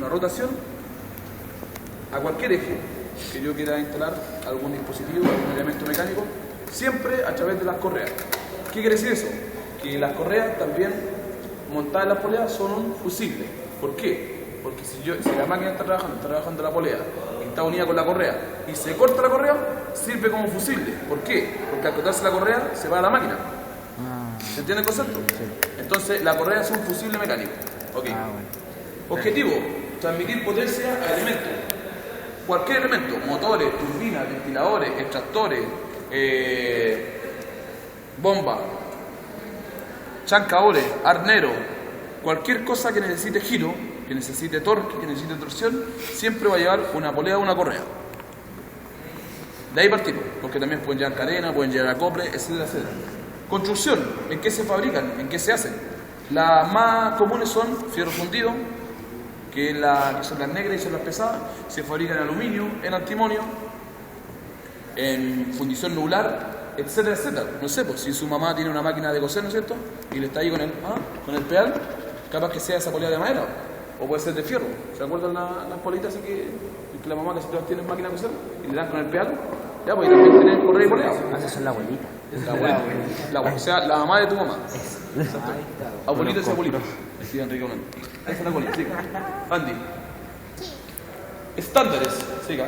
una rotación a cualquier eje que yo quiera instalar algún dispositivo, algún elemento mecánico, siempre a través de las correas. ¿Qué quiere decir eso? Que las correas también montadas en las poleas son un fusible. ¿Por qué? Porque si la máquina está trabajando la polea y está unida con la correa y se corta la correa, sirve como fusible. ¿Por qué? Porque al cortarse la correa se va a la máquina. ¿Se entiende el concepto? Sí. Entonces la correa es un fusible mecánico. Okay. Objetivo: transmitir potencia a elementos. Cualquier elemento, motores, turbinas, ventiladores, extractores, bomba, chancadores, arneros, cualquier cosa que necesite giro, que necesite torque, que necesite torsión, siempre va a llevar una polea o una correa. De ahí partimos, porque también pueden llevar cadena, pueden llevar acople, etcétera, etcétera. Construcción: ¿en qué se fabrican? ¿En qué se hacen? Las más comunes son fierro fundido, que son las negras y son las pesadas. Se fabrican en aluminio, en antimonio, en fundición nubular, etcétera, etcétera. No sé, pues si su mamá tiene una máquina de coser, ¿no es cierto? Y le está ahí con el pedal, capaz que sea esa polea de madera, o puede ser de fierro. ¿Se acuerdan las politas así que la mamá que todas tienen máquina de coser y le dan con el pedal? Ya, pues también tienen correa y polea. Esa es la abuelita. O sea, la mamá de tu mamá. Abuelita es abuelita. Decía Enrique Orlando. Esa es la abuelita, siga. Andy. Estándares, siga.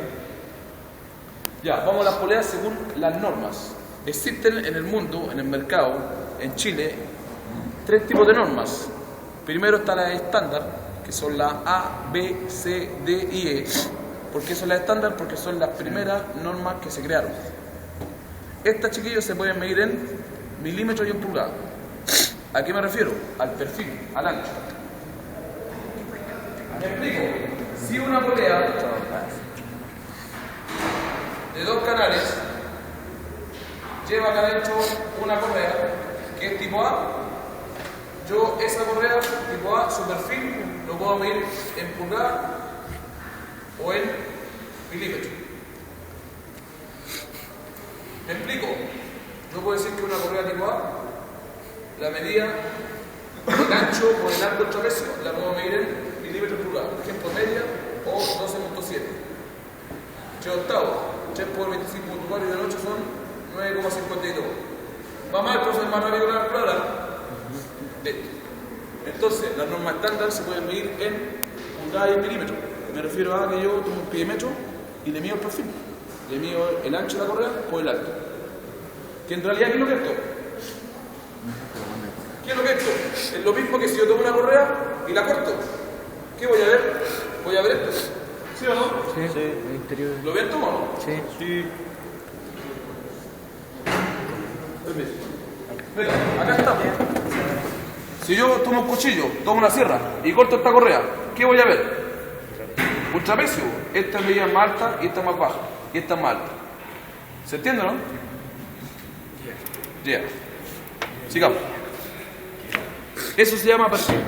Ya, vamos a las poleas según las normas. Existen en el mundo, en el mercado, en Chile, 3 tipos de normas. Primero está la estándar, que son las A, B, C, D y E. ¿Por qué son las estándar? Porque son las primeras normas que se crearon. Estas, chiquillos, se pueden medir en milímetros y en pulgadas. ¿A qué me refiero? Al perfil, al ancho. Me explico. Si una polea de 2 canales lleva acá adentro una correa que es tipo A, yo esa correa tipo A, su perfil, lo puedo medir en pulgadas o en milímetros. ¿Me explico? Yo puedo decir que una correa tipo A, la medida, el ancho o el largo del trapecio, la puedo medir en milímetros pulgadas. Por ejemplo, media o 12.7. 3 octavos, 3 por 25.4 y de 8 son 9,52. Va mal, profe, más rápido que la calculadora. Entonces, las normas estándar se pueden medir en pulgadas y en milímetros. Me refiero a que yo tomo un pímetro y le mido el perfil. Le mido el ancho de la correa por el alto. Que en realidad, ¿qué es lo que es esto? ¿Qué es lo que es esto? Es lo mismo que si yo tomo una correa y la corto. ¿Qué voy a ver? Voy a ver esto. ¿Sí o no? Sí, el interior. ¿Lo ven tú o no? Sí. Mira, acá está. Si yo tomo un cuchillo, tomo una sierra y corto esta correa, ¿qué voy a ver? Un trapecio. Esta medida es más alta y esta es más baja. Y esta es más alta. ¿Se entiende, no? Ya. Sigamos. Eso se llama perfil.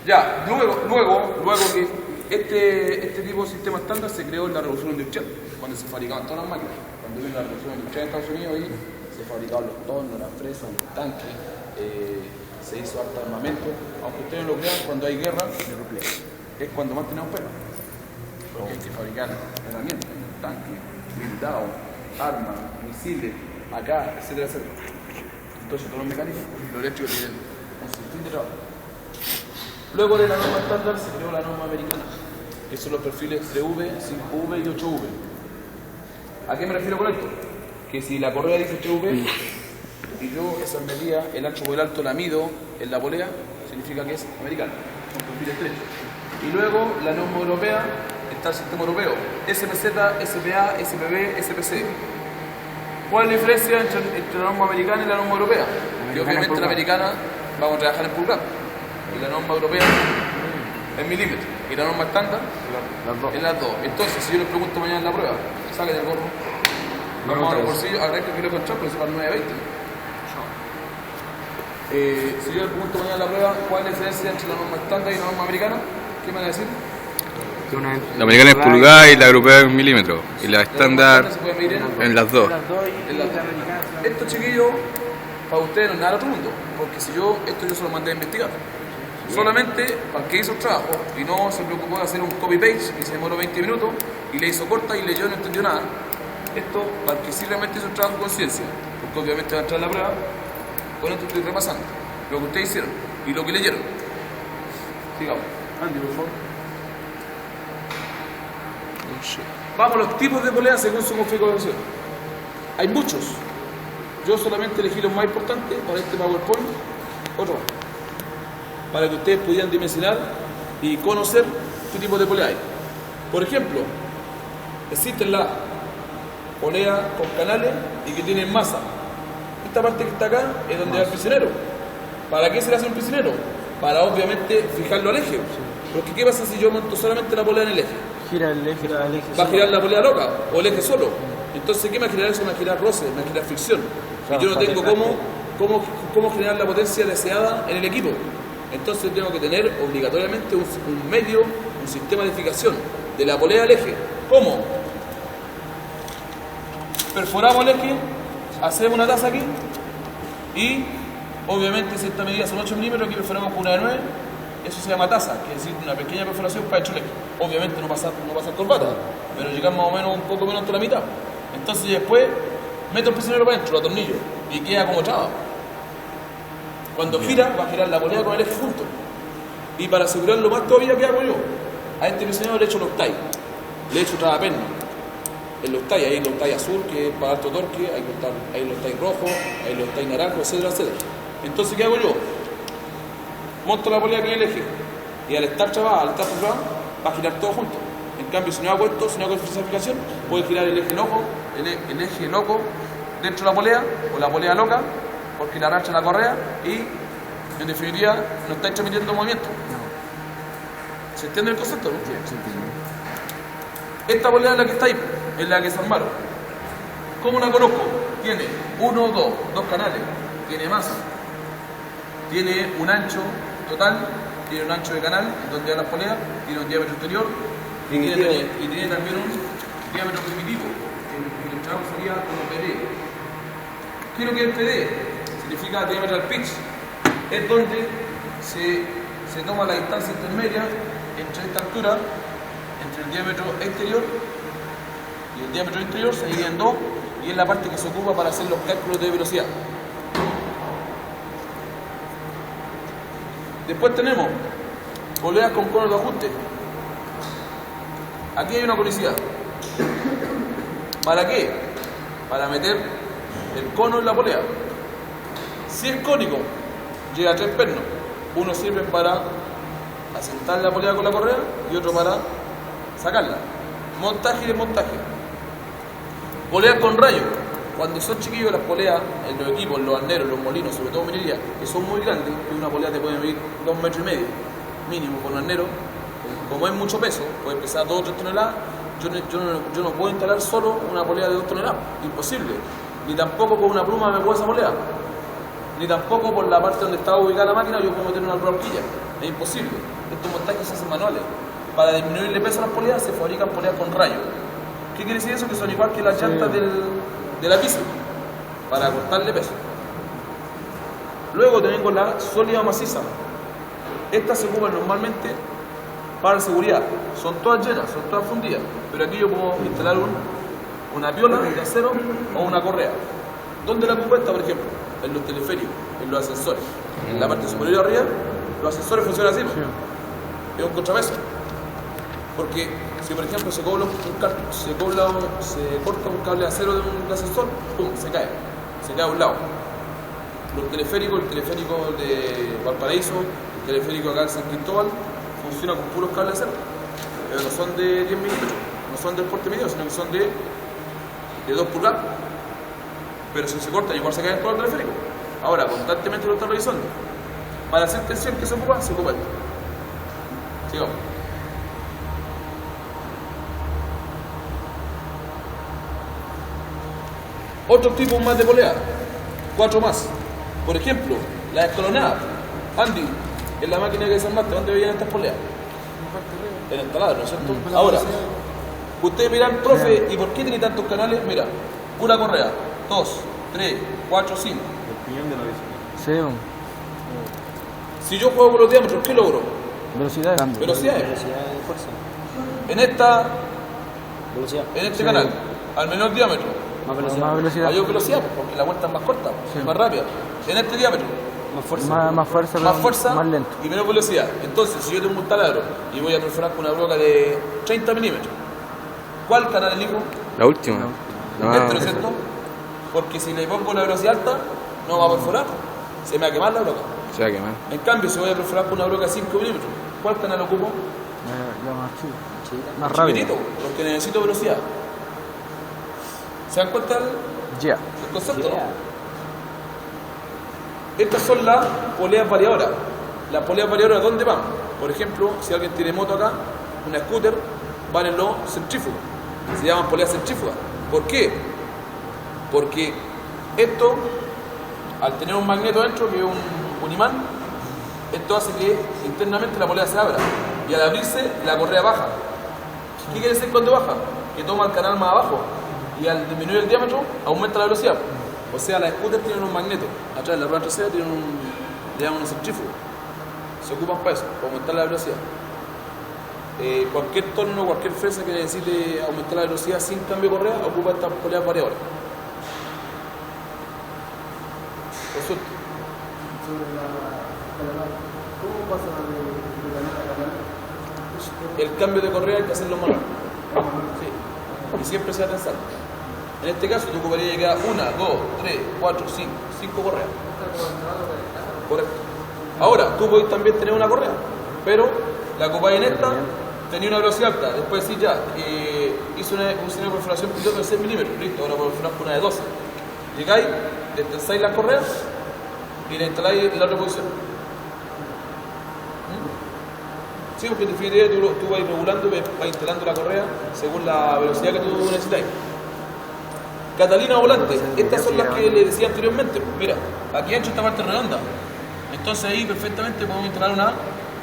Ya, luego que este tipo de sistema estándar se creó en la revolución industrial, cuando se fabricaban todas las máquinas. Cuando vino la revolución industrial en Estados Unidos y se fabricaban los tornos, las fresas, los tanques, se hizo harto armamento. Aunque ustedes no lo crean, cuando hay guerra es cuando más tenemos pena. Porque hay que fabricar herramientas, tanques, blindados, armas, misiles, acá, etcétera, etcétera. Entonces todos los mecánicos, los eléctricos tienen un sinfín de trabajo. Luego de la norma estándar se creó la norma americana, que son los perfiles 3V, 5V y 8V. ¿A qué me refiero con esto? Que si la correa dice 3V y yo esa medida, el ancho por el alto la mido en la polea, significa que es americana, un perfil estrecho. Y luego la norma europea, está el sistema europeo, SPZ, SPA, SPB, SPC. ¿Cuál es la diferencia entre la norma americana y la norma europea? Que obviamente la americana vamos a trabajar en pulgadas y la norma europea en milímetros y la norma estándar en las dos. Entonces, si yo les pregunto mañana en la prueba, saquen el gorro, vamos a los bolsillos, agradezco que lo control, pero se para 9:20. Si yo les pregunto mañana en la prueba, ¿cuál es la diferencia entre la norma estándar y la norma americana? ¿Qué me van a decir? La americana es pulgada y la europea es milímetro. Y la estándar en las dos. Esto, chiquillos, para ustedes no es nada del otro mundo. Porque si yo, esto yo se lo mandé a investigar. Solamente para el que hizo el trabajo y no se preocupó de hacer un copy-paste y se demoró 20 minutos y le hizo corta y leyó y no entendió nada. Esto para el que sí realmente hizo el trabajo con conciencia, porque obviamente va a entrar la prueba. Con esto estoy repasando lo que ustedes hicieron y lo que leyeron. Sigamos. Andy, por favor. Vamos a los tipos de polea según su configuración. Hay muchos. Yo solamente elegí los más importantes para este PowerPoint. Otro más. Para que ustedes pudieran dimensionar y conocer qué tipo de polea hay. Por ejemplo, existen las poleas con canales y que tienen masa. Esta parte que está acá es donde va el prisionero. ¿Para qué se le hace un prisionero? Para obviamente fijarlo al eje. Porque ¿qué pasa si yo monto solamente la polea en el eje? Gira el eje. Va a girar la polea loca o el eje solo. Entonces, ¿qué me va a girar eso? Me va a girar roce, me va a girar fricción. Y yo no tengo cómo generar la potencia deseada en el equipo. Entonces tengo que tener obligatoriamente un medio, un sistema de fijación de la polea al eje. ¿Cómo? Perforamos el eje, hacemos una taza aquí y obviamente si esta medida son 8 milímetros, aquí perforamos con una de 9. Eso se llama taza, que es decir, una pequeña perforación para dentro del eje. Obviamente no pasa corbata, pero llegamos más o menos un poco menos hasta la mitad. Entonces después meto el prisionero para adentro, lo atornillo y queda como traba. Cuando gira, va a girar la polea con el eje junto. Y para asegurarlo más todavía, ¿qué hago yo? A este prisionero le echo el octay, le echo tragaperno. El octay, hay el octay azul, que es para alto torque, hay el octay rojo, hay el octay naranjo, etcétera, etcétera. Entonces, ¿qué hago yo? Monto la polea aquí en el eje y al estar trabada, va a girar todo junto. En cambio, si no hago esto, si no hago esta aplicación, puede girar el eje loco, el eje loco dentro de la polea o la polea loca, porque le arrastra la correa y en definitiva no está transmitiendo movimiento. ¿Se entiende el concepto? ¿No? Sí, entiendo. Esta polea es la que está ahí, es la que se armaron. ¿Cómo la conozco? Tiene dos canales, tiene masa, tiene un ancho total, tiene un ancho de canal donde va las poleas, tiene un diámetro exterior y tiene también un diámetro primitivo, que el trabajo sería como PD. ¿Qué es lo que es PD? Significa diametral pitch. Es donde se toma la distancia intermedia entre esta altura, entre el diámetro exterior y el diámetro interior, se divide en dos y es la parte que se ocupa para hacer los cálculos de velocidad. Después tenemos poleas con conos de ajuste. Aquí hay una conicidad. ¿Para qué? Para meter el cono en la polea. Si es cónico, lleva 3 pernos. Uno sirve para asentar la polea con la correa y otro para sacarla. Montaje y desmontaje. Poleas con rayos. Cuando son chiquillos las poleas, en los equipos, en los arneros, en los molinos, sobre todo minería, que son muy grandes, que una polea te puede medir 2,5 metros mínimo con un arnero. Como es mucho peso, puede pesar 2 o 3 toneladas, yo no puedo instalar solo una polea de 2 toneladas, imposible. Ni tampoco con una pluma me puedo esa polea. Ni tampoco por la parte donde está ubicada la máquina yo puedo meter una horquilla. Es imposible. Estos montajes se hacen manuales. Para disminuirle peso a las poleas se fabrican poleas con rayos. ¿Qué quiere decir eso? Que son igual que las llantas de la bici, para cortarle peso. Luego tenemos la sólida o maciza. Estas se ocupan normalmente para seguridad. Son todas llenas, son todas fundidas. Pero aquí yo puedo instalar una piola de acero o una correa. ¿Dónde la ocupo esta, por ejemplo? En los teleféricos, en los ascensores. En la parte superior de arriba, los ascensores funcionan así, ¿no? Es un contrapeso. Porque si por ejemplo se corta un cable de acero de un ascensor, ¡pum!, se cae a un lado. Los teleféricos, el teleférico de Valparaíso, el teleférico acá de San Cristóbal, funciona con puros cables de acero, pero no son de 10 milímetros, no son del porte medio, sino que son de 2 pulgadas. Pero si se cortan igual se caen todo el teleférico. Ahora, constantemente lo están revisando. Para hacer tensión, ¿qué se ocupa? Se ocupa esto. Sigamos. Otros tipos más de polea, 4 más. Por ejemplo, la escalonada. Andy, en la máquina que desarmaste, ¿dónde veían estas poleas? En el taladro, ¿no es cierto? Ahora, ustedes miran, profe, ¿y por qué tiene tantos canales? Mira, una correa, 2, 3, 4, 5. El piñón de la bicicleta. Si yo juego con los diámetros, ¿qué logro? Velocidad. Velocidades. Velocidad de fuerza. Velocidad. En este canal, al menor diámetro, Más velocidad. mayor velocidad, porque la vuelta es más corta, más rápida. En este diámetro, Más fuerza. más fuerza Más lento. y menos velocidad. Entonces, si yo tengo un taladro y voy a perforar con una broca de 30 milímetros, ¿cuál canal elijo? La última. La Este, ¿no es más... cierto? Porque si le pongo la velocidad alta, no va a perforar, se me va a quemar la broca. Se va a quemar. En cambio, si voy a perforar con una broca de 5 milímetros, ¿cuál canal ocupo? La más chica. Más rápido. Chiquitito, porque necesito velocidad. ¿Se dan cuenta del Ya. concepto? Estas son las poleas variadoras. Las poleas variadoras, ¿dónde van? Por ejemplo, si alguien tiene moto acá, una scooter, van en los centrífugos. Se llaman poleas centrífugas. ¿Por qué? Porque esto, al tener un magneto dentro, que es un imán, esto hace que internamente la polea se abra. Y al abrirse, la correa baja. ¿Qué quiere decir cuando baja? Que toma el canal más abajo. Y al disminuir el diámetro, aumenta la velocidad. O sea, las scooters tienen un magneto. Atrás, la rueda trasera tienen le llaman un centrífugo. Se ocupan para eso, para aumentar la velocidad. Cualquier torno, cualquier fresa que necesite aumentar la velocidad sin cambio de correa, ocupa estas poleas variadoras. Resulta. El cambio de correa hay que hacerlo manual. Sí. Y siempre se va tensando. En este caso, tú ocuparías llegar 1, 2, 3, 4, 5 correas. Correcto. Ahora, tú podés también tener una correa, pero la ocupáis en esta, tenía una velocidad alta. Después decís ya, hice una perforación piloto de 6 milímetros, listo, ahora puedo perforar con una de 12. Llegáis, destensáis las correas y la instaláis en la otra posición. Sí, porque en definitiva tú vas regulando, vas instalando la correa según la velocidad que tú necesitáis. Catalina volante, estas son las que le decía anteriormente. Mira, aquí ancho esta parte redonda. Entonces ahí perfectamente podemos instalar una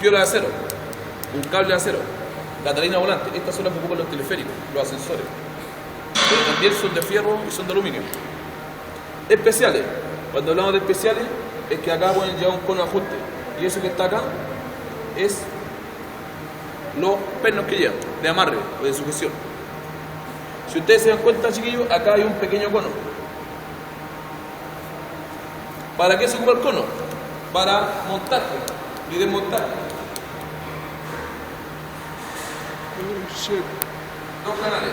piola de acero, un cable de acero. Catalina volante, estas son las que ocupan los teleféricos, los ascensores. Pero también son de fierro y son de aluminio. Especiales, cuando hablamos de especiales, es que acá pueden llevar un cono de ajuste. Y eso que está acá es los pernos que llevan, de amarre o de sujeción. Si ustedes se dan cuenta, chiquillos, acá hay un pequeño cono. ¿Para qué se ocupa el cono? Para montaje y desmontaje. Dos canales.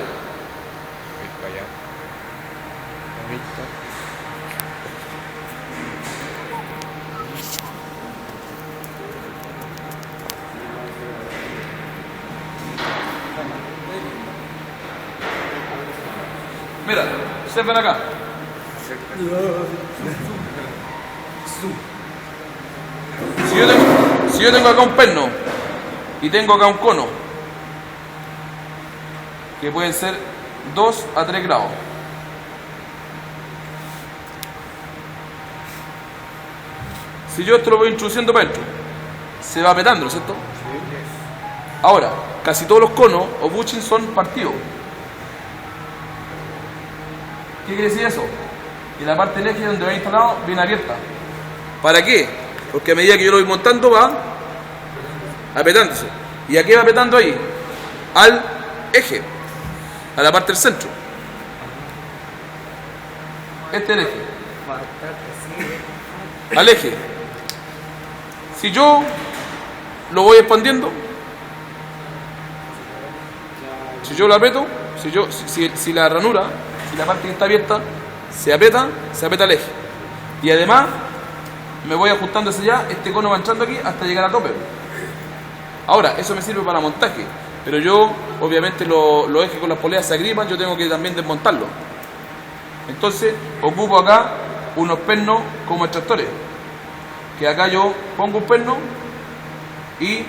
Mira, ustedes ven acá. Si yo tengo acá un perno y tengo acá un cono que pueden ser 2 a 3 grados. Si yo esto lo voy introduciendo para adentro, se va petando, ¿cierto? Ahora, casi todos los conos o bushings son partidos. ¿Qué quiere decir eso? Que la parte del eje donde va instalado viene abierta. ¿Para qué? Porque a medida que yo lo voy montando va apretándose. ¿Y a qué va apretando ahí? Al eje, a la parte del centro. Este es el eje. Al eje. Si yo lo voy expandiendo, si yo lo aprieto, si la ranura, si la parte que está abierta se aprieta el eje. Y además me voy ajustando hacia allá, este cono va entrando aquí hasta llegar a tope. Ahora, eso me sirve para montaje, pero yo, obviamente, los ejes con las poleas se agripan, yo tengo que también desmontarlos. Entonces, ocupo acá unos pernos como extractores, que acá yo pongo un perno y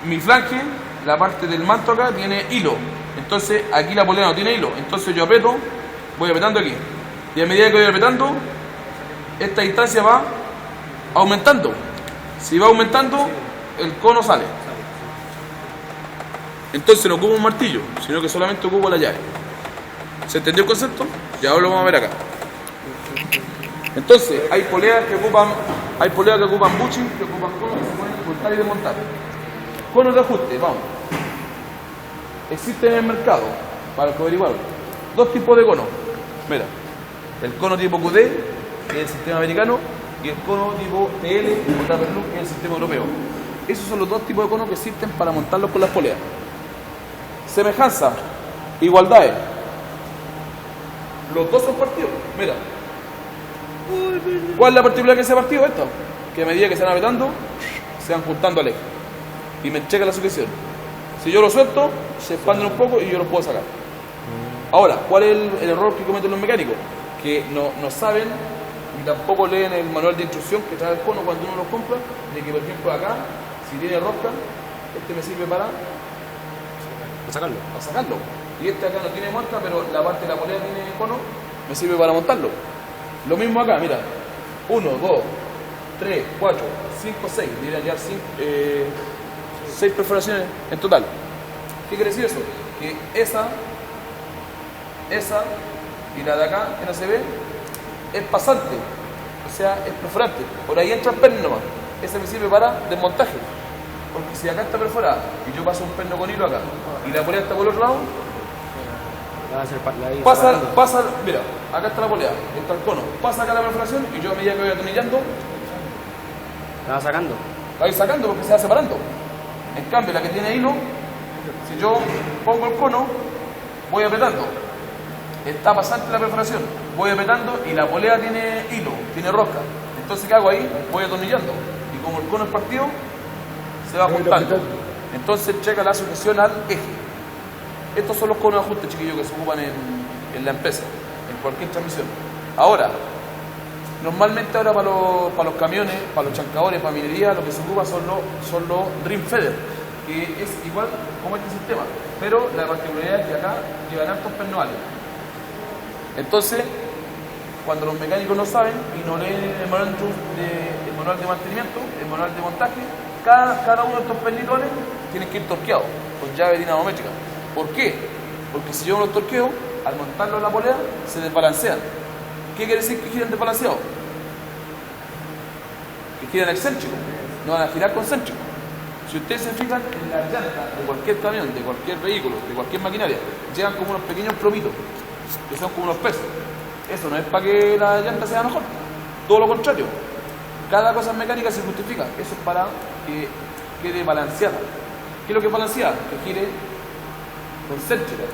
mi flange, la parte del manto acá, tiene hilo. Entonces, aquí la polea no tiene hilo, entonces yo aprieto, voy apretando aquí. Y a medida que voy apretando, esta distancia va aumentando. Si va aumentando, el cono sale. Entonces no ocupo un martillo, sino que solamente ocupo la llave. ¿Se entendió el concepto? Ya ahora lo vamos a ver acá. Entonces, hay poleas que ocupan Hay poleas que ocupan bushing, que ocupan conos que se pueden montar y desmontar. Conos de ajuste, vamos. Existen en el mercado, para los que averiguaron, dos tipos de conos. Mira, el cono tipo QD, que es el sistema americano, y el cono tipo TL, o Taperlook, que es el sistema europeo. Esos son los dos tipos de conos que existen para montarlos con las poleas. Semejanza, igualdades. Los dos son partidos. Mira. ¿Cuál es la particularidad que ese partido? Esto. Que a medida que se van apretando, se van juntando al eje. Y me checa la sujeción. Si yo lo suelto, se expanden un poco y yo los puedo sacar. Ahora, ¿cuál es el error que cometen los mecánicos? Que no saben y tampoco leen el manual de instrucción que trae el cono cuando uno lo compra, de que por ejemplo acá, si tiene rosca, este me sirve para sacarlo. Y este acá no tiene muestra, pero la parte de la polea tiene cono, me sirve para montarlo. Lo mismo acá, mira, 1, 2, 3, 4, 5, 6, deberían llevar 6 perforaciones en total. ¿Qué quiere decir eso? Que esa y la de acá, que no se ve, es pasante, o sea, es perforante. Por ahí entra el perno nomás. Ese me sirve para desmontaje. Porque si acá está perforada y yo paso un perno con hilo acá y la polea está por el otro lado, pasa, mira, acá está la polea, está el cono, pasa acá la perforación y yo a medida que voy atornillando, la voy sacando porque se va separando. En cambio, la que tiene hilo, si yo pongo el cono, voy apretando. Está pasante la perforación, voy apretando y la polea tiene hilo, tiene rosca. Entonces, ¿qué hago ahí? Voy atornillando. Y como el cono es partido, se va juntando. Entonces, checa la sujeción al eje. Estos son los conos de ajuste, chiquillos, que se ocupan en la empresa, en cualquier transmisión. Ahora, normalmente ahora para los camiones, para los chancadores, para minería, lo que se ocupa son los rim feeder, que es igual como este sistema, pero la particularidad es que acá llevan hartos pernoales. Entonces, cuando los mecánicos no saben y no leen el manual de mantenimiento, el manual de montaje, cada uno de estos pernilones tiene que ir torqueado con llave dinamométrica. ¿Por qué? Porque si yo no los torqueo, al montarlo en la polea, se desbalancean. ¿Qué quiere decir que giran desbalanceados? Que giran excéntricos, no van a girar concéntricos. Si ustedes se fijan en la llanta de cualquier camión, de cualquier vehículo, de cualquier maquinaria, llegan como unos pequeños plomitos, que son como unos pesos. Eso no es para que la llanta sea mejor, todo lo contrario. Cada cosa mecánica se justifica, eso es para que quede balanceada. ¿Qué es lo que es balanceada? Que gire concéntrica.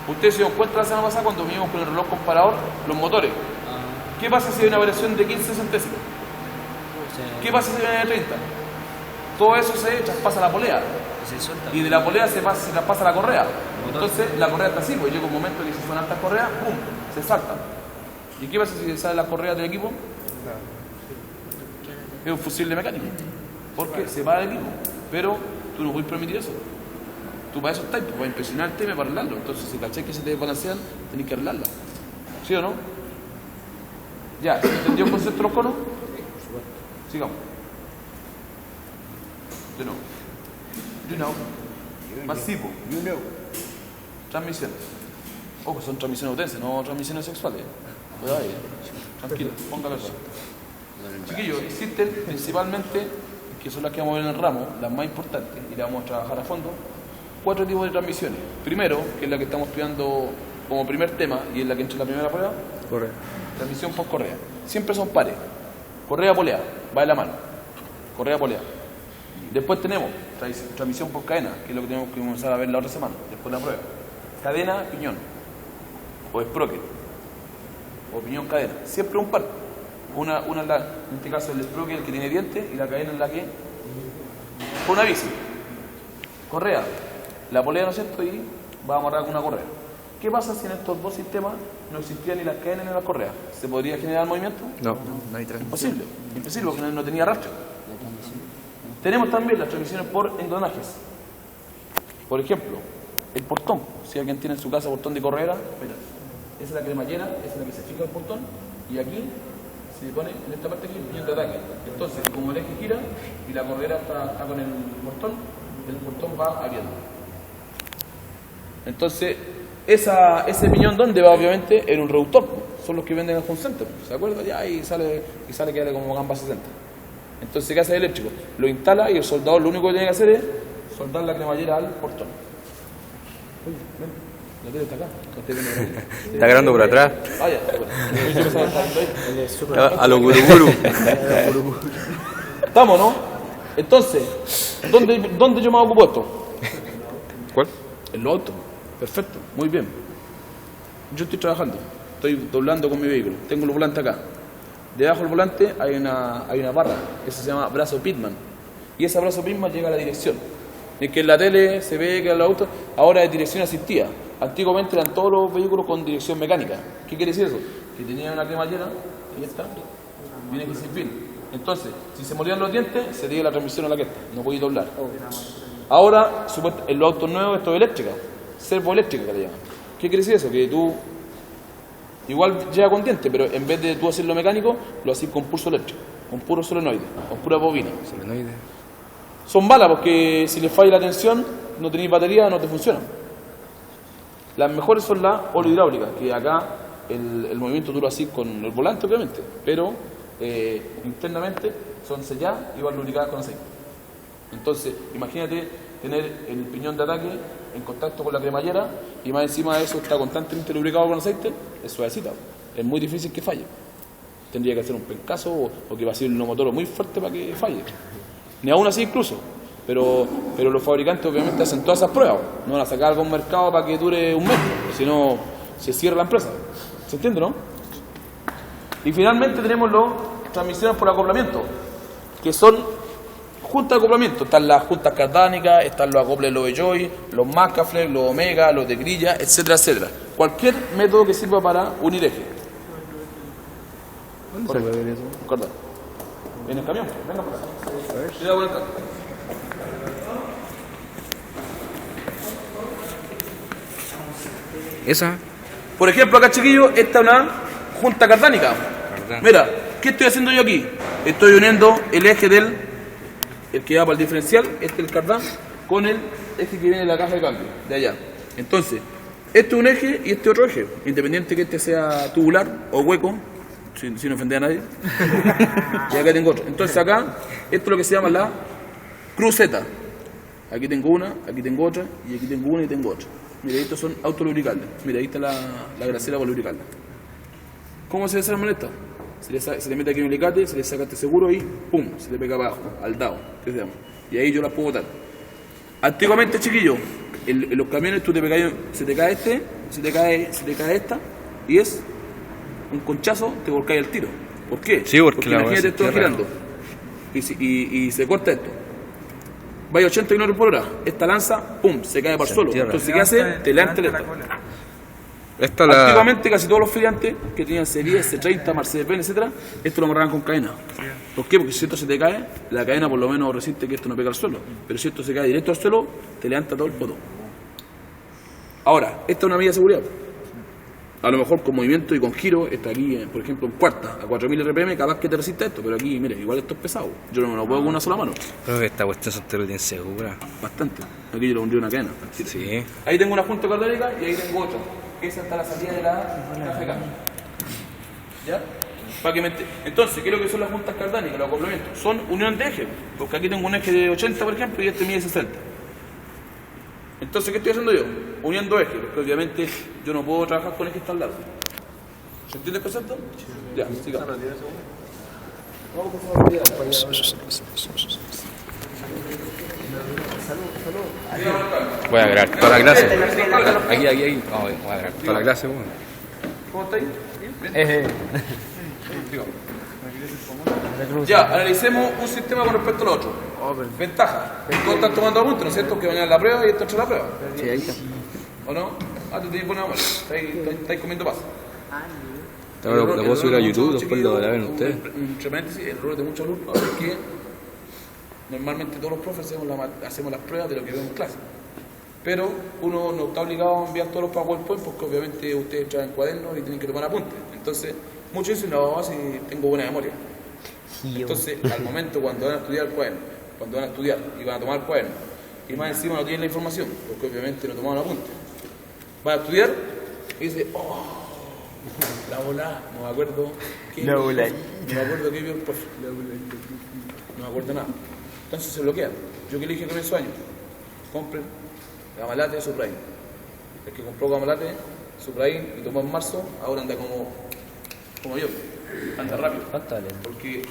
Ustedes se dieron cuenta la semana pasada cuando vimos con el reloj comparador los motores. ¿Qué pasa si hay una variación de 15 centésimos? ¿Qué pasa si hay una de 30? Todo eso se traspasa a la polea. Y de la polea se traspasa a la correa. Entonces la correa está así, pues llega un momento que si son altas correas, ¡pum!, se saltan. ¿Y qué pasa si salen las correas del equipo? Es un fusible mecánico. Porque se va del equipo. Pero tú no puedes permitir eso. Tú para eso estás, para impresionar el tema y para arreglarlo. Entonces, si caché que se te desbalancean, tenés que arreglarlo. ¿Sí o no? Ya, ¿entendió el concepto de los conos? Sigamos. De nuevo. You know. Masivo. You know. Transmisión. Ojo, son transmisiones utenses, no transmisiones sexuales. Cuidado ahí. Tranquilo, póngalo eso. Chiquillos, existen principalmente, que son las que vamos a ver en el ramo, las más importantes, y las vamos a trabajar a fondo, 4 tipos de transmisiones. Primero, que es la que estamos estudiando como primer tema, y es la que entra en la primera prueba, Correa. transmisión por correa. Siempre son pares. Correa-polea, va de la mano. Correa-polea. Después tenemos transmisión por cadena, que es lo que tenemos que comenzar a ver la otra semana, después de la prueba. Cadena-piñón, o sprocket, o piñón-cadena. Siempre un par. Una es la, en este caso el sprocket, el que tiene dientes, y la cadena es la que... Con una bici. Correa. La polea, ¿no es cierto? Y va a amarrar con una correa. ¿Qué pasa si en estos dos sistemas no existían ni las cadenas ni las correas? ¿Se podría generar movimiento? No. No hay transmisión. Imposible. Imposible porque no tenía arrastre. Tenemos también las transmisiones por engranajes. Por ejemplo, el portón. Si alguien tiene en su casa portón de correa, mira, esa es la cremallera, esa es la que se fija el portón, y aquí se pone en esta parte aquí el piñón de ataque. Entonces, como el eje gira y la correa está con el portón va abriendo. Entonces, ese piñón, ¿dónde va? Obviamente en un reductor. son los que venden el home center, ¿se acuerdan? Ya, y sale que vale como gamba 60. Entonces, ¿qué hace el eléctrico? Lo instala y el soldador lo único que tiene que hacer es soldar la cremallera al portón. Oye, ven, la tele está acá. Está grabando por atrás. Ah, ya, A lo guruguru. ¿Estamos, no? Entonces, ¿dónde yo me ocupo esto? ¿Cuál? En los autos. Perfecto, muy bien. Yo estoy trabajando, estoy doblando con mi vehículo, tengo el volante acá. Debajo del volante hay una barra, esa se llama brazo Pitman. Y ese brazo Pitman llega a la dirección. Es que en la tele se ve que los autos ahora es dirección asistida. Antiguamente eran todos los vehículos con dirección mecánica. ¿Qué quiere decir eso? Que tenían una cremallera y ya está, viene que sin fin. Entonces, si se morían los dientes, se diga la transmisión a la que no podía doblar. Ahora, en los autos nuevos esto es eléctrica, servoeléctrica que le llaman. ¿Qué quiere decir eso? Que tú igual llega con dientes, pero en vez de tú hacerlo mecánico, lo haces con pulso eléctrico, con puro solenoide, con pura bobina. Solenoide. Son balas porque si les falla la tensión, no tenéis batería, no te funcionan. Las mejores son las olo-hidráulicas, que acá el movimiento tú lo haces con el volante, obviamente, pero internamente son selladas y van lubricadas con aceite. Entonces, imagínate tener el piñón de ataque en contacto con la cremallera y más encima de eso está constantemente lubricado con aceite, es suavecita. Es muy difícil que falle. Tendría que hacer un pencazo o que va a ser un motor muy fuerte para que falle. Ni aún así incluso. Pero los fabricantes obviamente hacen todas esas pruebas. No van a sacar algo a un mercado para que dure un mes, si no se cierra la empresa. ¿Se entiende, no? Y finalmente tenemos las transmisiones por acoplamiento, que son juntas de acoplamiento. Están las juntas cardánicas, están los acoples Lovejoy, los Macaflex, los Omega, los de grilla, etcétera, etcétera. Cualquier método que sirva para unir eje. ¿Dónde se puede ver eso? Recuerda. En el camión, venga por acá. Cuidado con el camión. ¿Esa? Por ejemplo, acá, chiquillos, esta es una junta cardánica. Mira, ¿qué estoy haciendo yo aquí? Estoy uniendo el eje el que va para el diferencial, el cardán, con el eje que viene de la caja de cambio, de allá. Entonces, este es un eje y este otro eje, independiente que este sea tubular o hueco, sin ofender a nadie. Y acá tengo otro. Entonces acá, esto es lo que se llama la cruceta. Aquí tengo una, aquí tengo otra, y aquí tengo una y tengo otra. Mira, estos son autolubricables. Mira, ahí está la grasera para lubricarla. ¿Cómo se desarma esta? Se le mete aquí un alicate, se le saca este seguro y ¡pum! Se le pega abajo, al dado, que se llama. Y ahí yo las puedo botar. Antiguamente, chiquillos, en los camiones tú se te cae esta, y es un conchazo, te volcáis el tiro. ¿Por qué? Sí, porque imagínate esto girando y se corta esto. Vaya 80 km por hora, esta lanza, pum, se cae para el suelo. Entonces, ¿qué hace? Te levanta el Esta Antiguamente casi todos los feriantes que tenían C10, C30, Mercedes-Benz, etcétera, esto lo amarraban con cadena. ¿Por qué? Porque si esto se te cae, la cadena por lo menos resiste que esto no pega al suelo. Pero si esto se cae directo al suelo, te levanta todo el poto. Ahora, esta es una medida de seguridad. A lo mejor con movimiento y con giro, está aquí, por ejemplo, en cuarta, a 4000 RPM, capaz que te resista esto, pero aquí, mire, igual esto es pesado. Yo no me lo puedo con una sola mano. Creo que esta cuestión es terrible insegura. Bastante. Aquí yo le pondría una cadena. Sí. Ahí tengo una junta cardánica y ahí tengo otra. Esa está la salida de la caja de cambio. ¿Ya? Entonces, ¿qué es lo que son las juntas cardánicas, los acoplamientos? Son unión de ejes, porque aquí tengo un eje de 80, por ejemplo, y este mide 60. Entonces, ¿qué estoy haciendo yo? Uniendo ejes, porque obviamente yo no puedo trabajar con ejes tan largos. ¿Se entiende el concepto? Ya, sigamos. Voy a grabar toda la clase. Aquí. Vamos a grabar toda la clase. Bueno. ¿Cómo estáis? ¿Bien? Ya, analicemos un sistema con respecto al otro. Ventaja. Todos están tomando apuntes, ¿no es cierto? Que vayan a la prueba y esto entra a la prueba. Sí, ahí está. ¿O no? Ah, tú tienes buena memoria. Estáis comiendo paz. Lo puedo subir a YouTube, después lo graben ustedes. Entre paréntesis, el error de muchos alumnos es que normalmente todos los profes hacemos las pruebas de lo que vemos en clase. Pero uno no está obligado a enviar todos los PowerPoint porque obviamente ustedes traen cuadernos y tienen que tomar apuntes. Entonces, muchos dicen, no, si tengo buena memoria. Entonces, al momento cuando van a estudiar el cuaderno, cuando van a estudiar y van a tomar el cuaderno, y más encima no tienen la información, porque obviamente no tomaron apuntes, van a estudiar y dicen, oh, La bola, no me acuerdo. La bola. No me acuerdo qué vio el profe. No me acuerdo nada. Entonces se bloquea. Yo que le dije que comienzo año. Compren Gamalate, Suprain. El que compró Gamalate, Suprain y tomó en marzo, ahora anda como yo. Anda rápido. ¿Cuánto vale? Porque